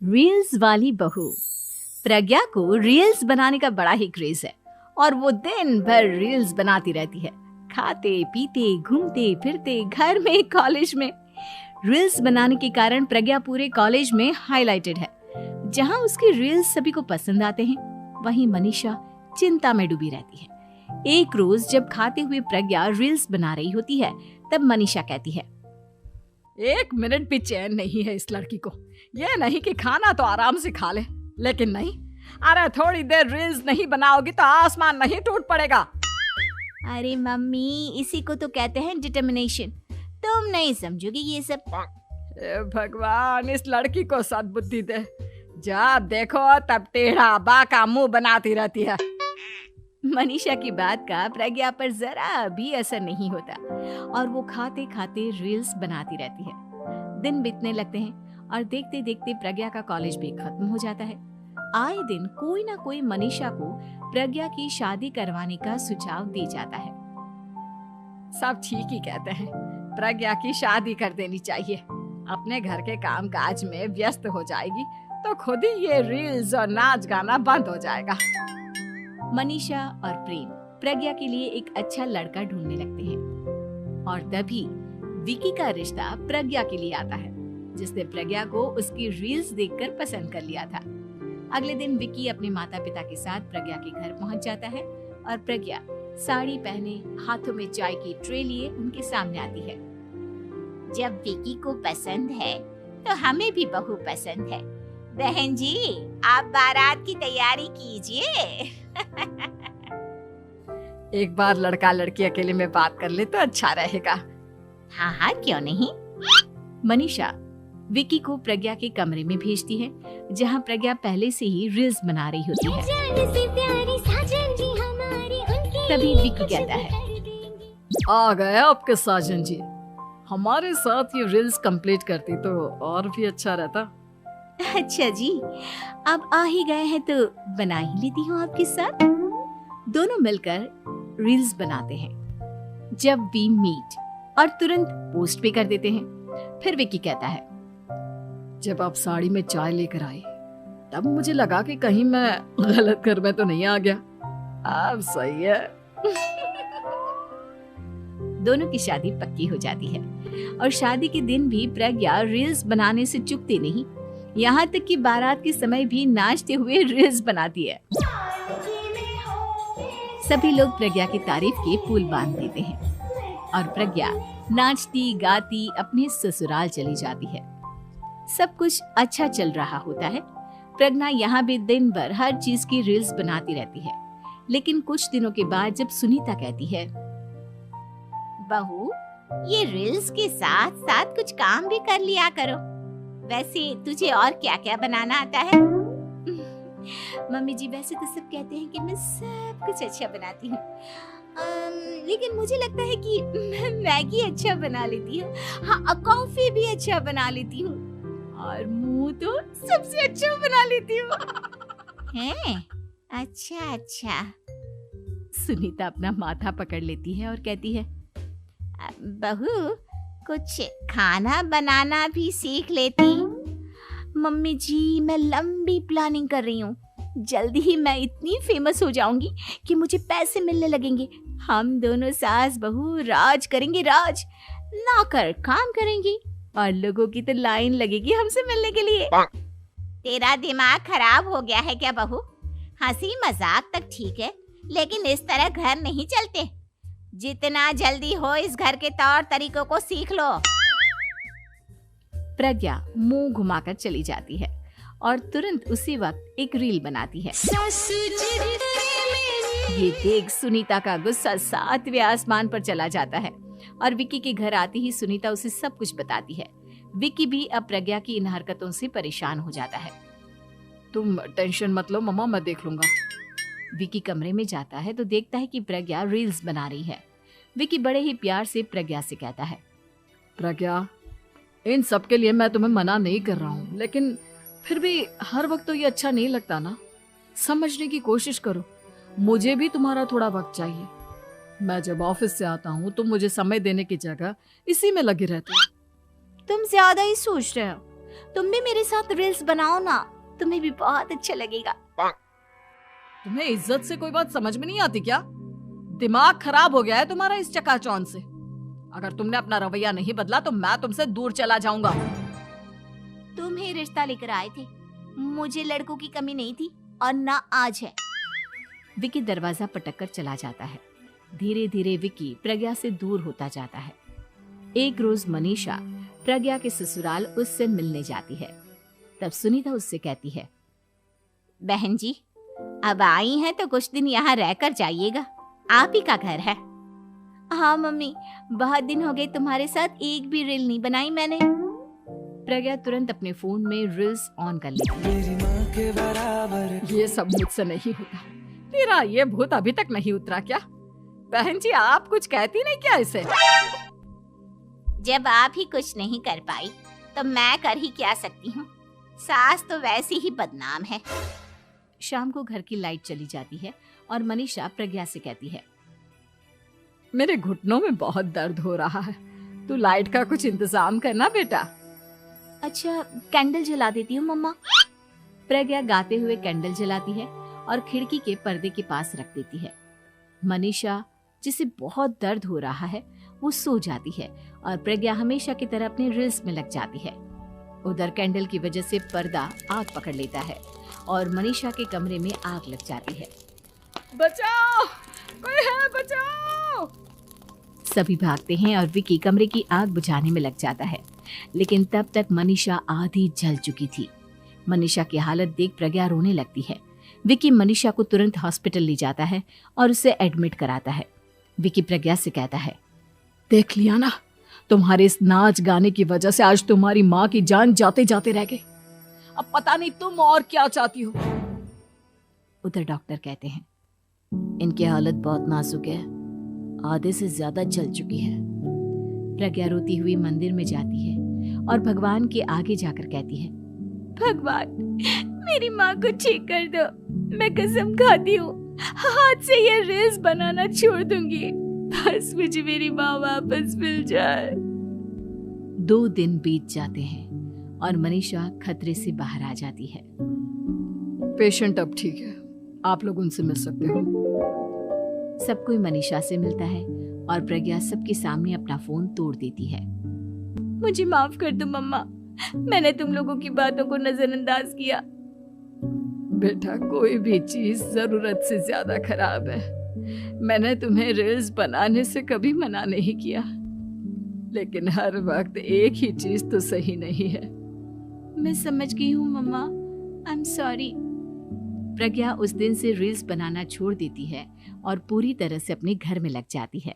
Reels वाली बहू। प्रज्ञा को रील्स बनाने का बड़ा ही क्रेज है और वो दिन भर रील्स बनाती रहती है। खाते पीते घूमते फिरते घर में कॉलेज में रील्स बनाने के कारण प्रज्ञा पूरे कॉलेज में हाईलाइटेड है। जहां उसकी रील्स सभी को पसंद आते हैं, वहीं मनीषा चिंता में डूबी रहती है। एक रोज जब खाते हुए प्रज्ञा रील्स बना रही होती है, तब मनीषा कहती है, 1 मिनट भी चैन नहीं है इस लड़की को। ये नहीं कि खाना तो आराम से खा ले, लेकिन नहीं, अरे थोड़ी देर रील्स नहीं बनाओगी तो आसमान नहीं टूट पड़ेगा। अरे मम्मी, इसी को तो कहते हैं डिटर्मिनेशन। तुम नहीं समझोगी ये सब। भगवान, इस लड़की को सद्बुद्धि दे। जब देखो तब टेढ़ा बाका मुंह बनाती रहती है। मनीषा की बात का प्रज्ञा पर जरा भी असर नहीं होता और वो खाते खाते रील्स बनाती रहती है। दिन बीतने लगते हैं और देखते देखते प्रज्ञा का कॉलेज भी खत्म हो जाता है। आए दिन कोई ना कोई मनीषा को प्रज्ञा की शादी करवाने का सुझाव दे जाता है। सब ठीक ही कहते हैं, प्रज्ञा की शादी कर देनी चाहिए। अपने घर के काम काज में व्यस्त हो जाएगी तो खुद ही ये रील्स और नाच गाना बंद हो जाएगा। मनीषा और प्रेम प्रज्ञा के लिए एक अच्छा लड़का ढूंढने लगते हैं और तभी विकी का रिश्ता प्रज्ञा के लिए आता है, जिसने प्रज्ञा को उसकी रील्स देखकर पसंद कर लिया था। अगले दिन विकी अपने माता पिता के साथ प्रज्ञा के घर पहुंच जाता है और प्रज्ञा साड़ी पहने हाथों में चाय की ट्रे लिए उनके सामने आती है। जब विकी को पसंद है तो हमें भी बहू पसंद है। बहन जी, आप बारात की तैयारी कीजिए। एक बार लड़का लड़की अकेले में बात कर ले तो अच्छा रहेगा। हाँ हाँ, क्यों नहीं। मनीषा विकी को प्रज्ञा के कमरे में भेजती है, जहां प्रज्ञा पहले से ही रील्स बना रही होती है। तभी विकी कहता है, आ गए आपके साजन जी। हमारे साथ ये रील्स कंप्लीट करती तो और भी अच्छा रहता। अच्छा जी, अब आ ही गए हैं तो बना ही लेती हूँ आपके साथ। दोनों मिलकर रील्स बनाते हैं। जब वी मीट और तुरंत पोस्ट भी कर देते हैं। फिर विकी कहता है, जब आप साड़ी में चाय लेकर आए तब मुझे लगा कि कहीं मैं गलत घर में तो नहीं आ गया। अब सही है। दोनों की शादी पक्की हो जाती है और शादी के दिन भी प्रज्ञा रील्स बनाने से चूकती नहीं। यहाँ तक कि बारात के समय भी नाचते हुए रील्स बनाती है। सभी लोग प्रज्ञा की तारीफ के पुल बांध देते हैं और प्रज्ञा नाचती गाती अपने ससुराल चली जाती है। सब कुछ अच्छा चल रहा होता है। प्रज्ञा यहाँ भी दिन भर हर चीज की रील्स बनाती रहती है। लेकिन कुछ दिनों के बाद जब सुनीता कहती है, बहू, ये रील्स के साथ साथ कुछ काम भी कर लिया करो। वैसे तुझे और क्या क्या बनाना आता है? मम्मी जी, वैसे तो सब कहते हैं कि मैं सब कुछ अच्छा बनाती हूँ, लेकिन मुझे लगता है कि मैं मैगी अच्छा बना लेती हूँ। हाँ, कॉफी भी अच्छा बना लेती हूँ और मुंह तो सबसे अच्छा बना लेती हूँ। हैं? अच्छा अच्छा। सुनीता अपना माथा पकड़ लेती है और कहती है, बहू, कुछ खाना बनाना भी सीख लेती। मम्मी जी, मैं लंबी प्लानिंग कर रही हूँ। जल्दी ही मैं इतनी फेमस हो जाऊंगी कि मुझे पैसे मिलने लगेंगे। हम दोनों सास बहू राज करेंगे, राज। नौकर काम करेंगी और लोगों की तो लाइन लगेगी हमसे मिलने के लिए। तेरा दिमाग खराब हो गया है क्या बहू? हंसी मजाक तक ठीक है, लेकिन इस तरह घर नहीं चलते। जितना जल्दी हो इस घर के तौर तरीकों को सीख लो। प्रज्ञा मुंह घुमाकर चली जाती है और तुरंत उसी वक्त एक रील बनाती है। ये देख सुनीता का गुस्सा 7वें आसमान पर चला जाता है और विकी के घर आती ही सुनीता उसे सब कुछ बताती है। विकी भी अब प्रज्ञा की इन हरकतों से परेशान हो जाता है। तुम टेंशन मत लो मम्मा, मैं देख लूंगा। विकी कमरे में जाता है तो देखता है कि प्रज्ञा रील्स बना रही है। विकी बड़े ही प्यार से प्रज्ञा से कहता है, प्रज्ञा, इन सब के लिए मैं तुम्हें मना नहीं कर रहा हूँ, लेकिन फिर भी हर वक्त तो ये अच्छा नहीं लगता ना। समझने की कोशिश करो, मुझे भी तुम्हारा थोड़ा वक्त चाहिए। मैं जब ऑफिस से आता हूँ तो मुझे समय देने की जगह इसी में लगे रहते हो। तुम ज्यादा ही सोच रहे हो। तुम भी मेरे साथ रील्स बनाओ ना, तुम्हें भी बहुत अच्छा लगेगा। तुम्हें इज्जत से कोई बात समझ में नहीं आती क्या? दिमाग खराब हो गया है तुम्हारा इस चकाचौंध से। अगर तुमने अपना रवैया नहीं बदला तो मैं तुमसे दूर चला जाऊंगा। तुम ही रिश्ता लेकर आए थे, मुझे लड़कों की कमी नहीं थी और ना आज है। विकी दरवाजा पटककर चला जाता है। धीरे धीरे विकी प्रज्ञा से दूर होता जाता है। एक रोज मनीषा प्रज्ञा के ससुराल उससे मिलने जाती है। तब सुनीता उससे कहती है, बहन जी अब आई हैं तो कुछ दिन यहाँ रहकर जाइएगा, आप ही का घर है। हाँ मम्मी, बहुत दिन हो गए तुम्हारे साथ एक भी रील नहीं बनाई मैंने। प्रज्ञा तुरंत अपने फोन में रील्स ऑन कर लेती है। ये सब मुझसे नहीं होता। तेरा ये भूत अभी तक नहीं उतरा क्या? बहन जी आप कुछ कहती नहीं क्या इसे? जब आप ही कुछ नहीं कर पाई तो मैं कर ही क्या सकती हूँ, सास तो वैसी ही बदनाम है। शाम को घर की लाइट चली जाती है और मनीषा प्रज्ञा से कहती है, मेरे घुटनों में बहुत दर्द हो रहा है, तू लाइट का कुछ इंतजाम करना बेटा। अच्छा कैंडल जला देती हूँ मम्मा। प्रज्ञा गाते हुए कैंडल जलाती है और खिड़की के पर्दे के पास रख देती है। मनीषा जिसे बहुत दर्द हो रहा है वो सो जाती है और प्रज्ञा हमेशा की तरह अपने रील्स में लग जाती है। उधर कैंडल की वजह से पर्दा आग पकड़ लेता है और मनीषा के कमरे में आग लग जाती है। बचाओ, कोई है, बचाओ। सभी भागते हैं और विकी कमरे की आग बुझाने में लग जाता है, लेकिन तब तक मनीषा आधी जल चुकी थी। मनीषा की हालत देख प्रज्ञा रोने लगती है। विकी मनीषा को तुरंत हॉस्पिटल ले जाता है और उसे एडमिट कराता है। विकी प्रज्ञा से कहता है, देख लिया ना, तुम्हारे इस नाच गाने की वजह से आज तुम्हारी माँ की जान जाते जाते रह गई। अब पता नहीं तुम और क्या चाहती हो। उधर डॉक्टर कहते हैं, इनकी हालत बहुत नाजुक है, आधे से ज्यादा जल चुकी है। प्रज्ञा रोती हुई मंदिर में जाती है और भगवान के आगे जाकर कहती है, भगवान मेरी माँ को ठीक कर दो, मैं कसम खाती हूँ हाथ से ये रील्स बनाना छोड़ दूंगी, बस मुझे मेरी माँ वापस मिल जाए। 2 दिन बीत जाते हैं और मनीषा खतरे से बाहर आ जाती है। पेशेंट अब ठीक है, आप लोग उनसे मिल सकते हो। सब कोई मनीषा से मिलता है और प्रज्ञा सबके सामने अपना फोन तोड़ देती है। मुझे माफ कर दो मम्मा, मैंने तुम लोगों की बातों को नजरअंदाज किया। बेटा कोई भी चीज जरूरत से ज्यादा खराब है। मैंने तुम्हें रील्स बनाने से कभी मना नहीं किया, लेकिन हर वक्त एक ही चीज तो सही नहीं है। मैं समझ गई हूँ मम्मा, आई एम सॉरी। प्रज्ञा उस दिन से रील्स बनाना छोड़ देती है और पूरी तरह से अपने घर में लग जाती है।